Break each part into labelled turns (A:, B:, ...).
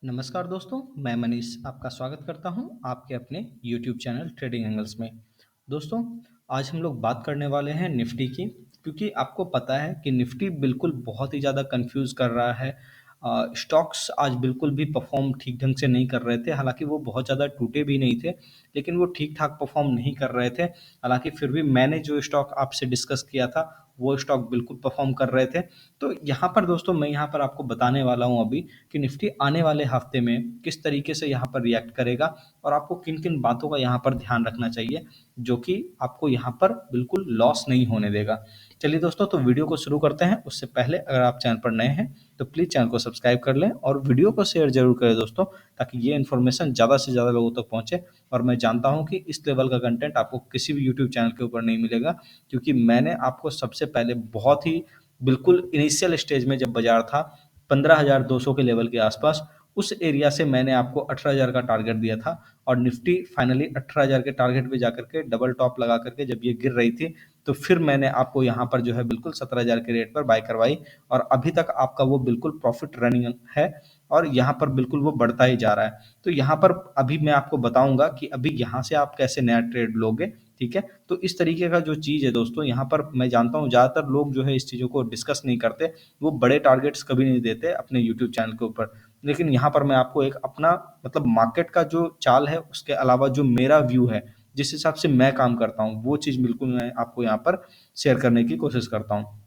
A: नमस्कार दोस्तों, मैं मनीष आपका स्वागत करता हूं आपके अपने YouTube चैनल ट्रेडिंग एंगल्स में। दोस्तों, आज हम लोग बात करने वाले हैं निफ्टी की, क्योंकि आपको पता है कि निफ्टी बिल्कुल बहुत ही ज़्यादा कंफ्यूज कर रहा है। स्टॉक्स आज बिल्कुल भी परफॉर्म ठीक ढंग से नहीं कर रहे थे, हालांकि वो बहुत ज़्यादा टूटे भी नहीं थे, लेकिन वो ठीक ठाक परफॉर्म नहीं कर रहे थे। हालांकि फिर भी मैंने जो स्टॉक आपसे डिस्कस किया था वो स्टॉक बिल्कुल परफॉर्म कर रहे थे। तो यहाँ पर दोस्तों मैं यहाँ पर आपको बताने वाला हूँ अभी कि निफ्टी आने वाले हफ्ते में किस तरीके से यहाँ पर रिएक्ट करेगा और आपको किन किन बातों का यहाँ पर ध्यान रखना चाहिए, जो कि आपको यहाँ पर बिल्कुल लॉस नहीं होने देगा। चलिए दोस्तों, तो वीडियो को शुरू करते हैं। उससे पहले अगर आप चैनल पर नए हैं तो प्लीज़ चैनल को सब्सक्राइब कर लें और वीडियो को शेयर जरूर करें दोस्तों, ताकि ये इन्फॉर्मेशन ज़्यादा से ज़्यादा लोगों तक पहुँचे। और मैं जानता हूँ कि इस लेवल का कंटेंट आपको किसी भी यूट्यूब चैनल के ऊपर नहीं मिलेगा, क्योंकि मैंने आपको सबसे पहले बहुत ही बिल्कुल इनिशियल स्टेज में जब बाजार था 15,200 के लेवल के आसपास, उस एरिया से मैंने आपको 18,000 का टारगेट दिया था और निफ्टी फाइनली 18,000 के टारगेट पे जाकर के डबल टॉप लगा करके जब ये गिर रही थी, तो फिर मैंने आपको यहाँ पर जो है बिल्कुल 17,000 के रेट पर बाय करवाई और अभी तक आपका वो बिल्कुल प्रॉफिट रनिंग है और यहाँ पर बिल्कुल वो बढ़ता ही जा रहा है। तो यहाँ पर अभी मैं आपको बताऊंगा कि अभी यहाँ से आप कैसे नया ट्रेड लोगे, ठीक है। तो इस तरीके का जो चीज़ है दोस्तों, यहाँ पर मैं जानता हूँ ज़्यादातर लोग जो है इस चीज़ों को डिस्कस नहीं करते, वो बड़े टारगेट्स कभी नहीं देते अपने यूट्यूब चैनल के ऊपर। लेकिन यहाँ पर मैं आपको एक अपना मतलब मार्केट का जो चाल है उसके अलावा जो मेरा व्यू है, जिस हिसाब से मैं काम करता हूँ, वो चीज़ बिल्कुल मैं आपको यहाँ पर शेयर करने की कोशिश करता हूँ।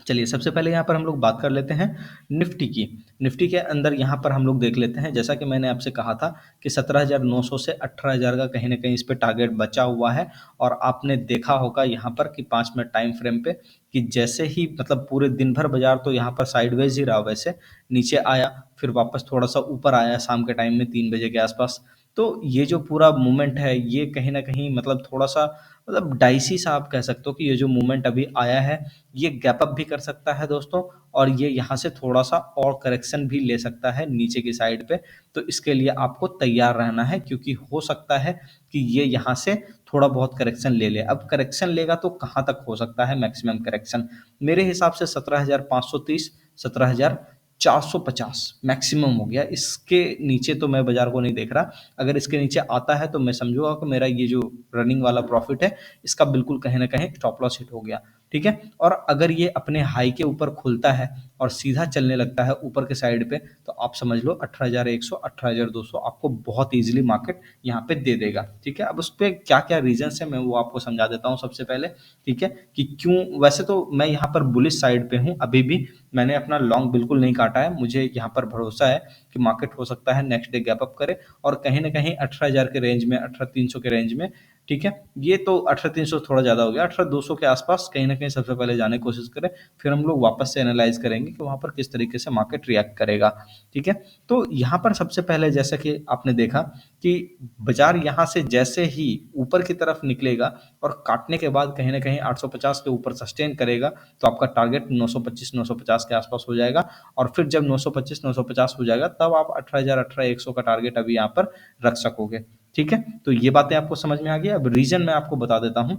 A: चलिए, सबसे पहले यहाँ पर हम लोग बात कर लेते हैं निफ्टी की। निफ्टी के अंदर यहाँ पर हम लोग देख लेते हैं, जैसा कि मैंने आपसे कहा था कि 17,900 से 18,000 का कहीं न कहीं इस पे टारगेट बचा हुआ है और आपने देखा होगा यहाँ पर कि 5 मिनट टाइम फ्रेम पे कि जैसे ही मतलब पूरे दिन भर बाजार तो यहाँ पर साइडवेज ही रहा, वैसे नीचे आया, फिर वापस थोड़ा-सा ऊपर आया शाम के टाइम में 3 बजे के आसपास। तो ये जो पूरा मूवमेंट है, ये कहीं न कहीं मतलब थोड़ा-सा मतलब डाइसी सा आप कह सकते हो कि ये जो मूवमेंट अभी आया है, ये गैप अप भी कर सकता है दोस्तों और ये यहाँ से थोड़ा-सा और करेक्शन भी ले सकता है नीचे की साइड पे। तो इसके लिए आपको तैयार रहना है, क्योंकि हो सकता है कि ये यहाँ से थोड़ा बहुत करेक्शन ले ले। अब करेक्शन लेगा तो कहाँ तक हो सकता है मैक्सिमम करेक्शन? मेरे हिसाब से 17,530, 17,450 मैक्सिमम हो गया। इसके नीचे तो मैं बाज़ार को नहीं देख रहा। अगर इसके नीचे आता है तो मैं समझूँगा कि मेरा ये जो रनिंग वाला प्रॉफ़िट है, इसका बिल्कुल कहीं न कहीं स्टॉप लॉस हिट हो गया। ठीक है। और अगर ये अपने हाई के ऊपर खुलता है और सीधा चलने लगता है ऊपर के साइड पे, तो आप समझ लो 18,100 18,200 आपको बहुत इजीली मार्केट यहाँ पे दे देगा। ठीक है। अब उस पे क्या क्या रीजंस है मैं वो आपको समझा देता हूँ सबसे पहले। ठीक है, कि क्यों। वैसे तो मैं यहाँ पर बुलिश साइड पे हूँ अभी भी, मैंने अपना लॉन्ग बिल्कुल नहीं काटा है। मुझे यहाँ पर भरोसा है कि मार्केट हो सकता है नेक्स्ट डे गैप अप करे और कहीं ना कहीं 18,000 के रेंज में, 18,300 के रेंज में, ठीक है। ये तो 18,300 थोड़ा ज़्यादा हो गया, 18,200 के आसपास कहीं न कहीं सबसे पहले जाने की कोशिश करें, फिर हम लोग वापस से एनालाइज़ करेंगे कि वहाँ पर किस तरीके से मार्केट रिएक्ट करेगा, ठीक है। तो यहाँ पर सबसे पहले जैसा कि आपने देखा कि बाज़ार यहाँ से जैसे ही ऊपर की तरफ निकलेगा और काटने के बाद कहीं न कहीं 850 के ऊपर सस्टेन करेगा, तो आपका टारगेट 925 950 के आसपास हो जाएगा और फिर जब 925 950 हो जाएगा, तब आप 18,000 18,100 का टारगेट अभी यहाँ पर रख सकोगे। ठीक है, तो ये बातें आपको समझ में आ गई। अब रीजन मैं आपको बता देता हूँ।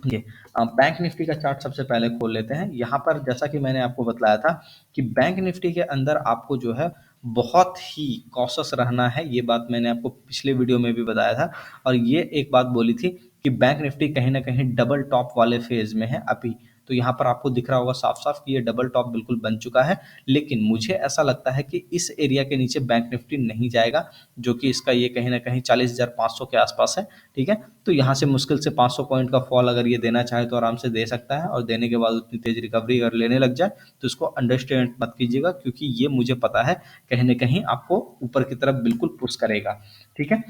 A: ये बैंक निफ्टी का चार्ट सबसे पहले खोल लेते हैं। यहाँ पर जैसा कि मैंने आपको बतलाया था कि बैंक निफ्टी के अंदर आपको जो है बहुत ही कॉशस रहना है। ये बात मैंने आपको पिछले वीडियो में भी बताया था और ये एक बात बोली थी कि बैंक निफ्टी कहीं न कहीं डबल टॉप वाले फेज़ में है अभी। तो यहाँ पर आपको दिख रहा होगा साफ-साफ कि ये डबल टॉप बिल्कुल बन चुका है। लेकिन मुझे ऐसा लगता है कि इस एरिया के नीचे बैंक निफ्टी नहीं जाएगा, जो कि इसका ये कहीं न कहीं 40,500 के आसपास है। ठीक है? तो यहाँ से मुश्किल से 500 पॉइंट का फॉल अगर ये देना चाहे तो आराम से दे सकता है और देने के बाद उतनी तेज रिकवरी अगर लेने लग जाए तो इसको अंडरस्टैंड मत कीजिएगा, क्योंकि ये मुझे पता है कहीं न कहीं आपको ऊपर की तरफ बिल्कुल पुश करेगा। ठीक है?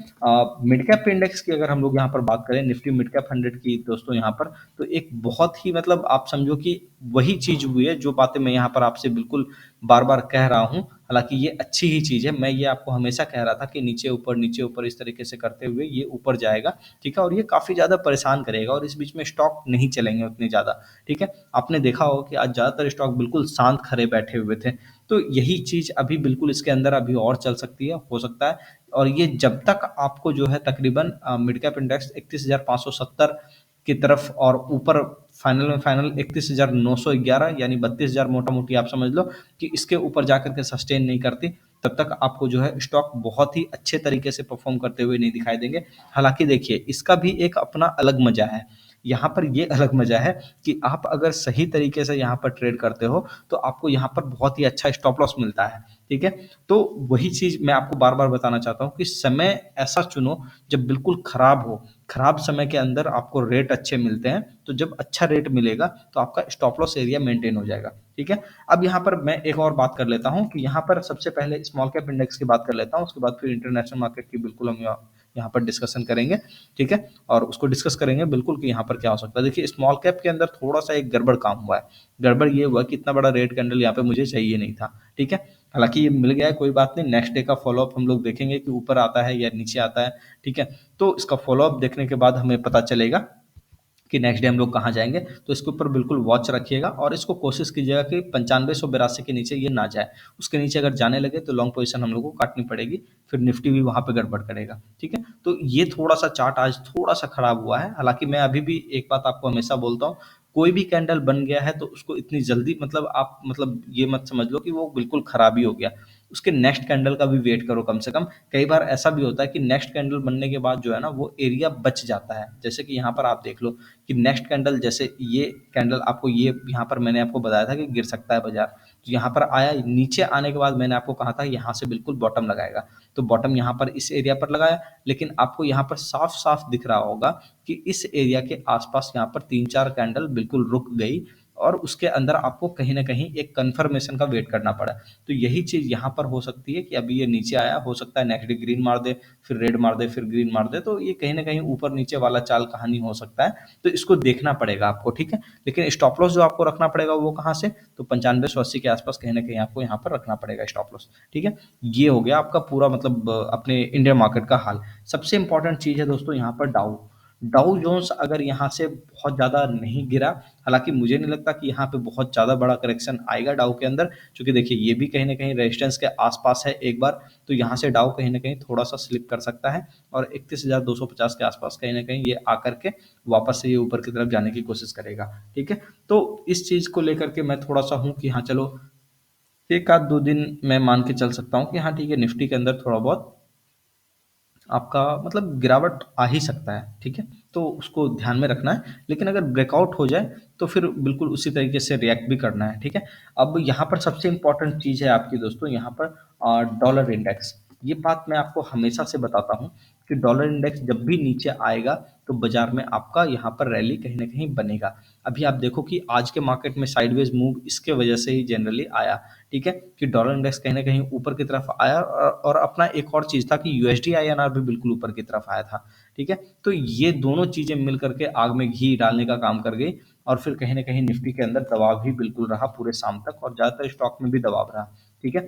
A: मिड कैप इंडेक्स की अगर हम लोग यहाँ पर बात करें, निफ्टी मिड कैप 100 की दोस्तों यहाँ पर, तो एक बहुत ही मतलब आप समझो कि वही चीज़ हुई है जो बातें मैं यहाँ पर आपसे बिल्कुल बार-बार कह रहा हूँ। हालाँकि ये अच्छी ही चीज़ है। मैं ये आपको हमेशा कह रहा था कि नीचे ऊपर इस तरीके से करते हुए ये ऊपर जाएगा। ठीक है, और ये काफ़ी ज़्यादा परेशान करेगा और इस बीच में स्टॉक नहीं चलेंगे उतने ज़्यादा। ठीक है, आपने देखा होगा कि आज ज़्यादातर स्टॉक बिल्कुल शांत खड़े बैठे हुए थे। तो यही चीज़ अभी बिल्कुल इसके अंदर अभी और चल सकती है, हो सकता है। और ये जब तक आपको जो है तकरीबन मिड कैप इंडेक्स 31,570 की तरफ और ऊपर फाइनल में फाइनल 31,911 यानी 32,000 मोटा मोटी आप समझ लो कि इसके ऊपर जाकर के सस्टेन नहीं करती, तब तक आपको जो है स्टॉक बहुत ही अच्छे तरीके से परफॉर्म करते हुए नहीं दिखाई देंगे। हालाँकि देखिए, इसका भी एक अपना अलग मज़ा है। यहाँ पर ये अलग मज़ा है कि आप अगर सही तरीके से यहाँ पर ट्रेड करते हो, तो आपको यहाँ पर बहुत ही अच्छा स्टॉप लॉस मिलता है, ठीक है? तो वही चीज़ मैं आपको बार-बार बताना चाहता हूँ कि समय ऐसा चुनो जब बिल्कुल खराब हो। खराब समय के अंदर आपको रेट अच्छे मिलते हैं, तो जब अच्छा रेट मिलेगा, तो आपका स्टॉप लॉस एरिया मेंटेन हो जाएगा, ठीक है? अब यहाँ पर मैं एक और बात कर लेता हूँ कि यहाँ पर सबसे पहले स्मॉल कैप इंडेक्स की बात कर लेता हूँ, उसके बाद फिर इंटरनेशनल मार्केट की बिल्कुल हम यहाँ पर डिस्कशन करेंगे, ठीक है? और उसको डिस्कस करेंगे बिल्कुल कि यहाँ पर क्या हो सकता है। देखिए, स्मॉल कैप के अंदर थोड़ा-सा एक गड़बड़ काम हुआ है। गड़बड़ ये हुआ कि इतना बड़ा रेड कैंडल यहाँ पे मुझे चाहिए नहीं था, ठीक है? हालाँकि ये मिल गया है, कोई बात नहीं, नेक्स्ट डे का फ़ॉलो-अप हम लोग देखेंगे कि ऊपर आता है या नीचे आता है, ठीक है? तो इसका फ़ॉलो-अप देखने के बाद हमें पता चलेगा कि नेक्स्ट डे हम लोग कहाँ जाएँगे, तो इसके ऊपर बिल्कुल वॉच रखिएगा और इसको कोशिश कीजिएगा कि 9582 के नीचे ये ना जाए। उसके नीचे अगर जाने लगे तो लॉन्ग पोज़ीशन हम लोगों को काटनी पड़ेगी, फिर निफ्टी भी वहाँ पे गड़बड़ करेगा, ठीक है? तो ये थोड़ा-सा चार्ट आज थोड़ा-सा खराब हुआ है, हालाँकि मैं अभी भी एक बात आपको हमेशा बोलता हूँ, कोई भी कैंडल बन गया है तो उसको इतनी जल्दी मतलब आप मतलब ये मत समझ लो कि वो बिल्कुल खराब ही हो गया। उसके नेक्स्ट कैंडल का भी वेट करो कम से कम। कई बार ऐसा भी होता है कि नेक्स्ट कैंडल बनने के बाद जो है ना वो एरिया बच जाता है। जैसे कि यहाँ पर आप देख लो कि नेक्स्ट कैंडल जैसे ये कैंडल आपको ये यहाँ पर मैंने आपको बताया था कि गिर सकता है बाजार, तो यहाँ पर आया, नीचे आने के बाद मैंने आपको कहा था यहाँ से बिल्कुल बॉटम लगाएगा, तो बॉटम यहाँ पर इस एरिया पर लगाया, लेकिन आपको यहाँ पर साफ साफ दिख रहा होगा कि इस एरिया के आसपास यहाँ पर 3-4 कैंडल बिल्कुल रुक गई और उसके अंदर आपको कहीं ना कहीं एक कंफर्मेशन का वेट करना पड़ा। तो यही चीज़ यहाँ पर हो सकती है कि अभी ये नीचे आया, हो सकता है नेक्स्ट डे ग्रीन मार दे, फिर रेड मार दे, फिर ग्रीन मार दे, तो ये कहीं ना कहीं ऊपर नीचे वाला चाल कहानी हो सकता है। तो इसको देखना पड़ेगा आपको, ठीक है? लेकिन स्टॉप लॉस जो आपको रखना पड़ेगा वो कहाँ से? तो 9580 के आसपास कहीं ना कहीं आपको यहाँ पर रखना पड़ेगा स्टॉप लॉस, ठीक है? ये हो गया आपका पूरा मतलब अपने इंडियन मार्केट का हाल। सबसे इंपॉर्टेंट चीज़ है दोस्तों यहाँ पर डाउ। डाउ जोन्स अगर यहाँ से बहुत ज़्यादा नहीं गिरा, हालांकि मुझे नहीं लगता कि यहाँ पे बहुत ज़्यादा बड़ा करेक्शन आएगा डाउ के अंदर, क्योंकि देखिए ये भी कहीं ना कहीं रेजिस्टेंस के आसपास है एक बार, तो यहाँ से डाउ कहीं ना कहीं थोड़ा सा स्लिप कर सकता है और 31,250 के आसपास कहीं ना कहीं ये आकर के वापस से ये ऊपर की तरफ जाने की कोशिश करेगा, ठीक है? तो इस चीज़ को लेकर के मैं थोड़ा सा हूँ कि हाँ चलो, एक आध दो दिन मैं मान के चल सकता हूँ कि हाँ ठीक है, निफ्टी के अंदर थोड़ा बहुत आपका मतलब गिरावट आ ही सकता है, ठीक है? तो उसको ध्यान में रखना है, लेकिन अगर ब्रेकआउट हो जाए, तो फिर बिल्कुल उसी तरीके से रिएक्ट भी करना है, ठीक है? अब यहाँ पर सबसे इम्पोर्टेंट चीज़ है आपकी दोस्तों यहाँ पर डॉलर इंडेक्स। ये बात मैं आपको हमेशा से बताता हूँ कि डॉलर इंडेक्स जब भी नीचे आएगा, तो बाज़ार में आपका यहाँ पर रैली कहीं न कहीं बनेगा। अभी आप देखो कि आज के मार्केट में साइडवेज़ मूव इसके वजह से ही जनरली आया, ठीक है? कि डॉलर इंडेक्स कहीं न कहीं ऊपर की तरफ आया और अपना एक और चीज़ था कि यूएसडी आईएनआर भी बिल्कुल ऊपर की तरफ आया था, ठीक है? तो ये दोनों चीज़ें मिल कर के आग में घी डालने का काम कर गई और फिर कहीं न कहीं निफ्टी के अंदर दबाव भी बिल्कुल रहा पूरे शाम तक और ज़्यादातर स्टॉक में भी दबाव रहा, ठीक है?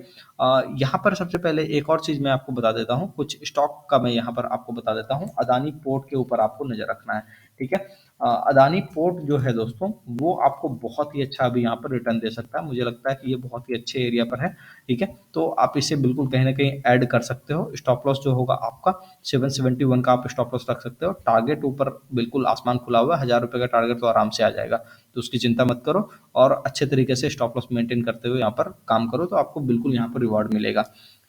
A: यहाँ पर सबसे पहले एक और चीज़ मैं आपको बता देता हूँ, कुछ स्टॉक का मैं यहाँ पर आपको बता देता हूँ। अदानी पोर्ट के ऊपर आपको नज़र रखना है, ठीक है? अदानी पोर्ट जो है दोस्तों, वो आपको बहुत ही अच्छा अभी यहाँ पर रिटर्न दे सकता है। मुझे लगता है कि ये बहुत ही अच्छे एरिया पर है, ठीक है? तो आप इसे बिल्कुल कहीं न कहीं ऐड कर सकते हो। स्टॉप लॉस जो होगा आपका 771 का आप स्टॉप लॉस रख सकते हो। टारगेट ऊपर बिल्कुल आसमान खुला हुआ है, ₹1000 का टारगेट तो आराम से आ जाएगा, तो उसकी चिंता मत करो और अच्छे तरीके से स्टॉप लॉस मेंटेन करते हुए यहाँ पर काम करो, तो आपको बिल्कुल यहाँ पर रिवॉर्ड मिलेगा,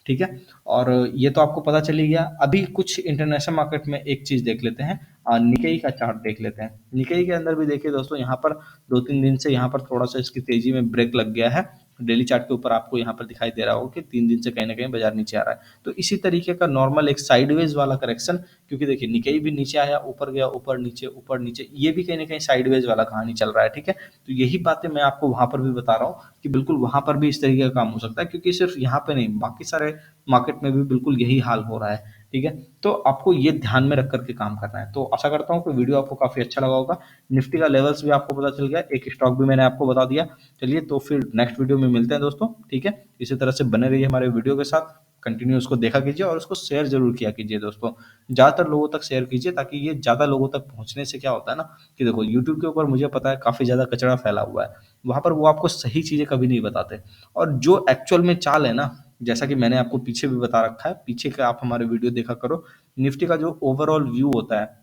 A: ठीक है? और ये तो आपको पता चल ही गया। अभी कुछ इंटरनेशनल मार्केट में एक चीज़ देख लेते हैं, निकेई का चार्ट देख लेते हैं। निकेई के अंदर भी देखिए दोस्तों, यहाँ पर 2-3 दिन से यहाँ पर थोड़ा-सा इसकी तेज़ी में ब्रेक लग गया है। डेली चार्ट के ऊपर आपको यहाँ पर दिखाई दे रहा होगा कि 3 दिन से कहीं न कहीं बाज़ार नीचे आ रहा है। तो इसी तरीके का नॉर्मल एक साइडवेज़ वाला करेक्शन, क्योंकि देखिए निकेई भी नीचे आया, ऊपर गया, ऊपर नीचे, ये भी कहीं न कहीं साइडवेज़ वाला कहानी चल रहा है, ठीक है? तो यही बातें मैं आपको वहाँ पर भी बता रहा हूँ कि बिल्कुल वहाँ पर भी इस तरीके का काम हो सकता है, क्योंकि सिर्फ़ यहाँ पे नहीं, बाकी सारे मार्केट में भी बिल्कुल यही हाल हो रहा है, ठीक है? तो आपको ये ध्यान में रख कर के काम करना है। तो आशा करता हूँ कि वीडियो आपको काफ़ी अच्छा लगा होगा। निफ्टी का लेवल्स भी आपको पता चल गया, एक स्टॉक भी मैंने आपको बता दिया। चलिए तो फिर नेक्स्ट वीडियो में मिलते हैं दोस्तों, ठीक है? इसी तरह से बने रहिए हमारे वीडियो के साथ, कंटिन्यू उसको देखा कीजिए और उसको शेयर ज़रूर किया कीजिए दोस्तों। ज़्यादातर लोगों तक शेयर कीजिए, ताकि ये ज़्यादा लोगों तक पहुँचने से क्या होता है ना कि देखो यूट्यूब के ऊपर मुझे पता है काफ़ी ज़्यादा कचरा फैला हुआ है। वहाँ पर वो आपको सही चीज़ें कभी नहीं बताते और जो एक्चुअल में चाल है ना, जैसा कि मैंने आपको पीछे भी बता रखा है, पीछे का आप हमारे वीडियो देखा करो, निफ्टी का जो ओवरऑल व्यू होता है,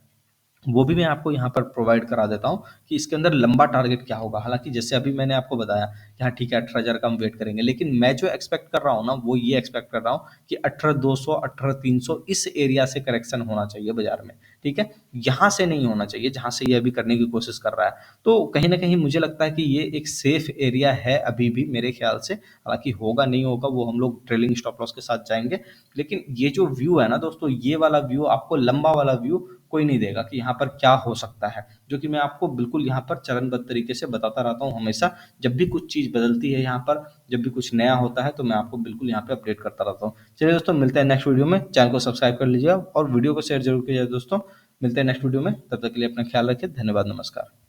A: वो भी मैं आपको यहाँ पर प्रोवाइड करा देता हूँ कि इसके अंदर लंबा टारगेट क्या होगा। हालाँकि जैसे अभी मैंने आपको बताया कि हाँ ठीक है, 18,000 का हम वेट करेंगे, लेकिन मैं जो एक्सपेक्ट कर रहा हूँ ना, वो ये एक्सपेक्ट कर रहा हूँ कि 18,200, 18,300 इस एरिया से करेक्शन होना चाहिए बाज़ार में, ठीक है? यहाँ से नहीं होना चाहिए, जहाँ से ये अभी करने की कोशिश कर रहा है। तो कहीं न कहीं मुझे लगता है कि ये एक सेफ एरिया है अभी भी मेरे ख़्याल से। हालाँकि होगा, नहीं होगा, वो हम लोग ट्रेलिंग स्टॉप लॉस के साथ जाएँगे। लेकिन ये जो व्यू है ना दोस्तों, ये वाला व्यू आपको, लंबा वाला व्यू कोई नहीं देगा कि यहाँ पर क्या हो सकता है, जो कि मैं आपको बिल्कुल यहाँ पर चरणबद्ध तरीके से बताता रहता हूँ हमेशा। जब भी कुछ चीज़ बदलती है यहाँ पर, जब भी कुछ नया होता है, तो मैं आपको बिल्कुल यहाँ पे अपडेट करता रहता हूँ। चलिए दोस्तों, मिलते हैं नेक्स्ट वीडियो में। चैनल को सब्सक्राइब कर लीजिएगा और वीडियो को शेयर जरूर कीजिएगा दोस्तों। मिलते हैं नेक्स्ट वीडियो में, तब तक के लिए अपना ख्याल रखिए। धन्यवाद, नमस्कार।